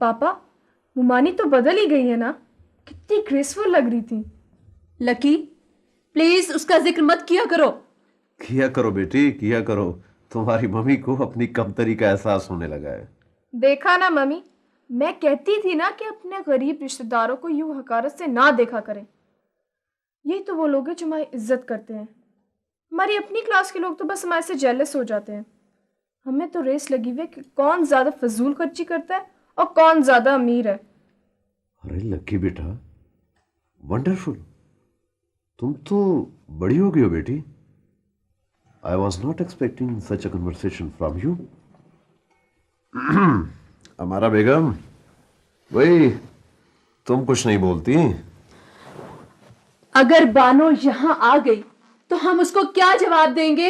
पापा, मुमानी तो बदल ही गई है ना? कितनी ग्रेसफुल लग रही थी। लकी, प्लीज उसका जिक्र मत किया करो। किया करो बेटी, किया करो। तुम्हारी मम्मी को अपनी कमतरी का एहसास होने लगा है। देखा ना मम्मी, मैं कहती थी ना कि अपने गरीब रिश्तेदारों को यूं हकारत से ना देखा करें। यही तो वो लोग हैं जो हमारी इज्जत करते हैं। हमारी अपनी क्लास के लोग तो बस हमारे से जेलस हो जाते हैं। हमें तो रेस लगी हुई है कि कौन ज्यादा फजूल खर्ची करता है और कौन ज्यादा अमीर है। अरे लकी बेटा, वंडरफुल। तुम तो बड़ी हो गई हो बेटी। I was not expecting such a conversation from you. हमारा बेगम, वही, तुम कुछ नहीं बोलती। अगर बानो यहां आ गई तो हम उसको क्या जवाब देंगे?